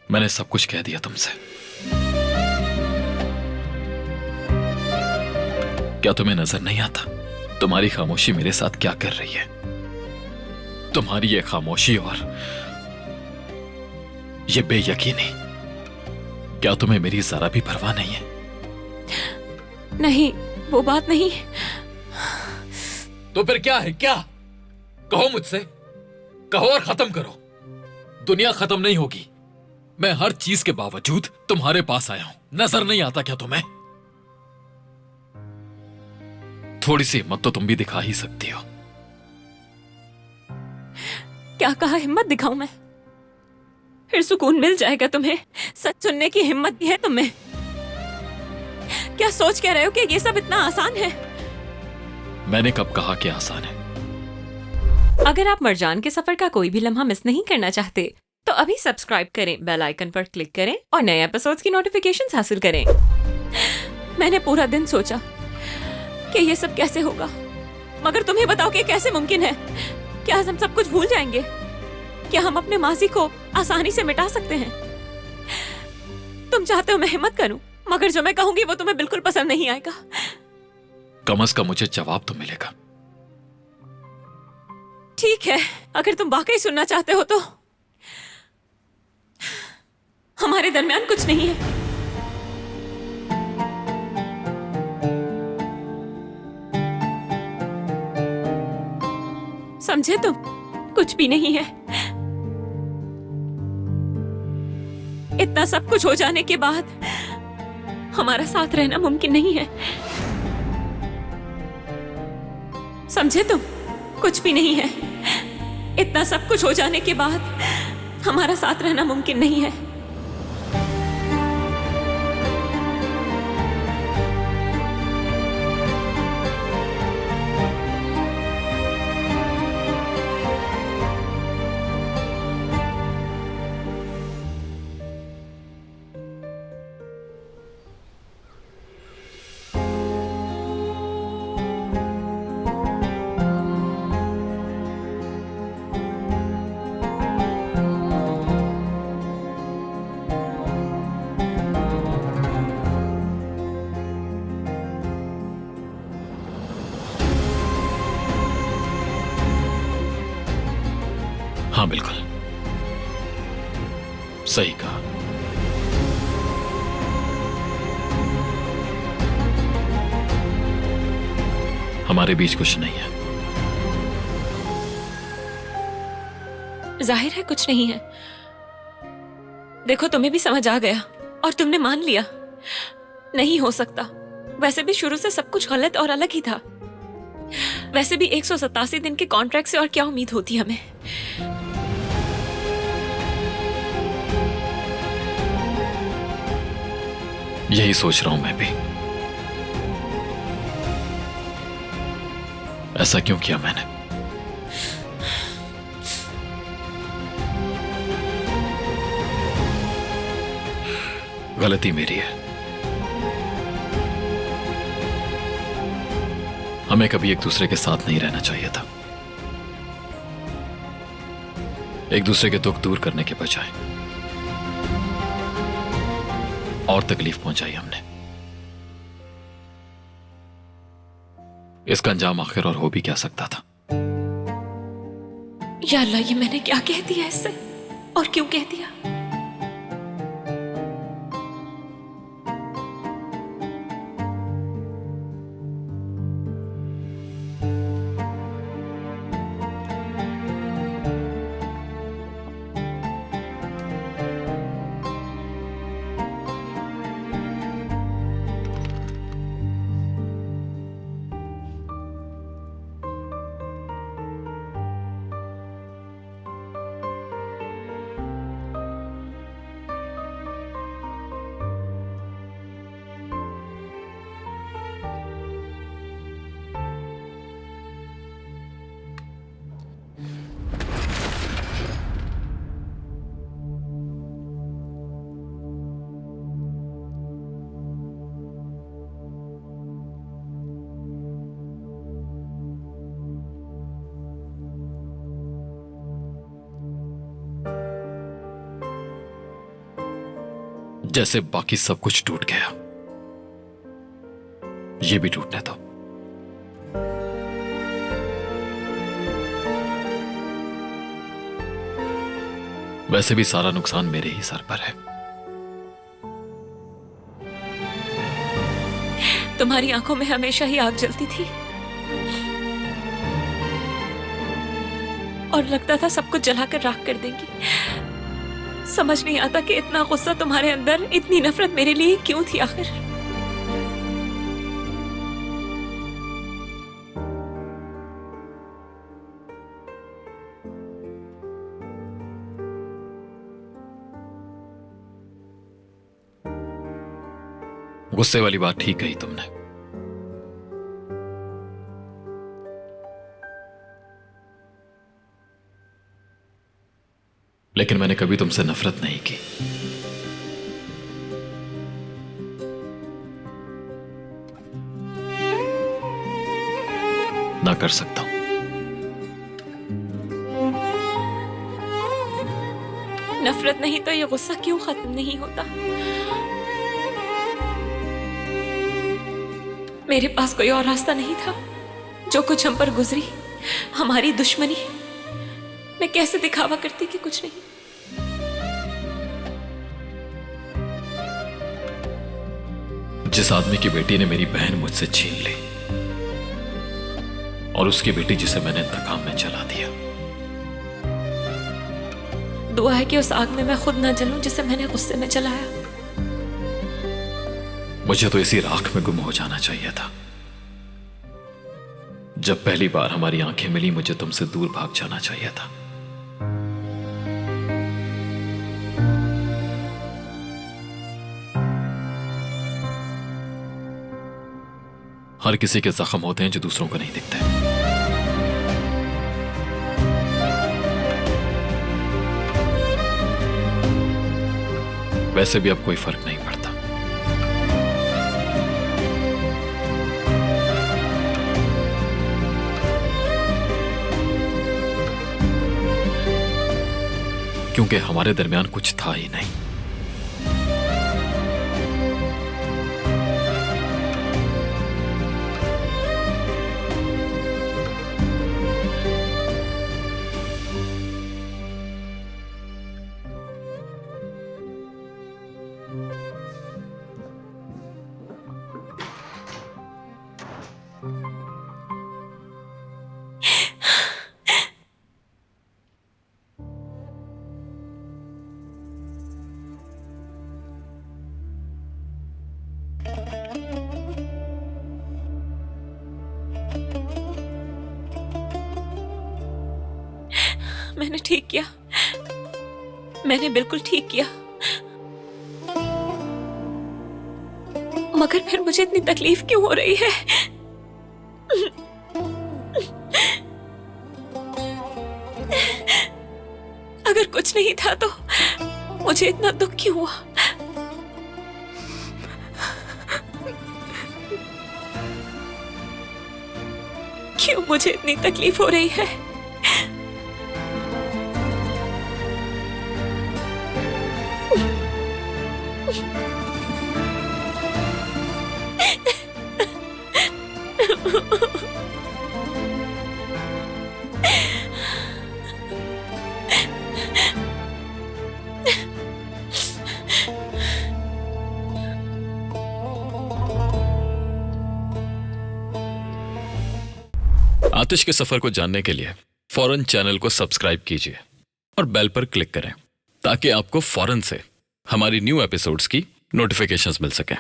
मैंने सब कुछ कह दिया तुमसे। क्या तुम्हें नजर नहीं आता तुम्हारी खामोशी मेरे साथ क्या कर रही है? तुम्हारी ये खामोशी और ये बेयकीनी, क्या तुम्हें मेरी जरा भी परवाह नहीं है? नहीं, वो बात नहीं। तो फिर क्या है? क्या कहो मुझसे, कहो और खत्म करो। दुनिया खत्म नहीं होगी। मैं हर चीज के बावजूद तुम्हारे पास आया हूं। नजर नहीं आता क्या तुम्हें? थोड़ी सी हिम्मत तो तुम भी दिखा ही सकती हो। क्या कहा हिम्मत दिखाऊं मैं? फिर सुकून मिल जाएगा तुम्हें? सच सुनने की हिम्मत भी है तुम्हें? क्या सोच कह रहे हो कि ये सब इतना आसान है? मैंने कब कहा कि आसान है? अगर आप मरजान के सफर का कोई भी लम्हा मिस नहीं करना चाहते तो अभी सब्सक्राइब करें, बेल आइकन पर क्लिक करें और नए एपिसोड्स की नोटिफिकेशंस हासिल करें। मैंने पूरा दिन सोचा कि ये सब कैसे होगा, मगर तुम्हें बताओ कि कैसे मुमकिन है? क्या हम सब कुछ भूल जाएंगे? क्या हम अपने माजी को आसानी से मिटा सकते हैं? तुम चाहते हो मैं हिम्मत करूं, मगर जो मैं कहूंगी वो तुम्हें बिल्कुल पसंद नहीं आएगा। कम अज कम मुझे जवाब तो मिलेगा। ठीक है, अगर तुम वाकई सुनना चाहते हो तो हमारे दरमियान कुछ नहीं है। समझे तुम? कुछ भी नहीं है। इतना सब कुछ हो जाने के बाद हमारा साथ रहना मुमकिन नहीं है। समझे तुम? कुछ भी नहीं है। इतना सब कुछ हो जाने के बाद हमारा साथ रहना मुमकिन नहीं है। हाँ बिल्कुल सही कहा। हमारे बीच कुछ नहीं है। जाहिर है कुछ नहीं है। देखो, तुम्हें भी समझ आ गया और तुमने मान लिया। नहीं हो सकता। वैसे भी शुरू से सब कुछ गलत और अलग ही था। वैसे भी 187 दिन के कॉन्ट्रैक्ट से और क्या उम्मीद होती हमें? यही सोच रहा हूं मैं भी। ऐसा क्यों किया मैंने? गलती मेरी है। हमें कभी एक दूसरे के साथ नहीं रहना चाहिए था। एक दूसरे के दुख दूर करने के बजाय और तकलीफ पहुंचाई हमने। इसका अंजाम आखिर और हो भी क्या सकता था? या अल्लाह, ये मैंने क्या कह दिया इससे? और क्यों कह दिया? जैसे बाकी सब कुछ टूट गया, ये भी टूटने दो। वैसे भी सारा नुकसान मेरे ही सर पर है। तुम्हारी आंखों में हमेशा ही आग जलती थी और लगता था सब कुछ जलाकर राख कर देंगी। समझ नहीं आता कि इतना गुस्सा तुम्हारे अंदर, इतनी नफरत मेरे लिए क्यों थी आखिर। गुस्से वाली बात ठीक कही तुमने। लेकिन मैंने कभी तुमसे नफरत नहीं की। ना कर सकता हूं। नफरत नहीं तो ये गुस्सा क्यों खत्म नहीं होता? मेरे पास कोई और रास्ता नहीं था। जो कुछ हम पर गुजरी, हमारी दुश्मनी, मैं कैसे दिखावा करती कि कुछ नहीं। जिस आदमी की बेटी ने मेरी बहन मुझसे छीन ली, और उसकी बेटी जिसे मैंने इंतकाम में जला दिया। दुआ है कि उस आग में मैं खुद ना जलूं जिसे मैंने गुस्से में जलाया। मुझे तो इसी राख में गुम हो जाना चाहिए था। जब पहली बार हमारी आंखें मिली, मुझे तुमसे दूर भाग जाना चाहिए था। हर किसी के जख्म होते हैं जो दूसरों को नहीं दिखते। वैसे भी अब कोई फर्क नहीं पड़ता। क्योंकि हमारे दरमियान कुछ था ही नहीं। मैंने ठीक किया, मैंने बिल्कुल ठीक किया। मगर फिर मुझे इतनी तकलीफ क्यों हो रही है? अगर कुछ नहीं था तो मुझे इतना दुख क्यों हुआ? क्यों मुझे इतनी तकलीफ हो रही है? आतिश के सफर को जानने के लिए फौरन चैनल को सब्सक्राइब कीजिए और बेल पर क्लिक करें ताकि आपको फौरन से हमारी न्यू एपिसोड्स की नोटिफिकेशंस मिल सकें।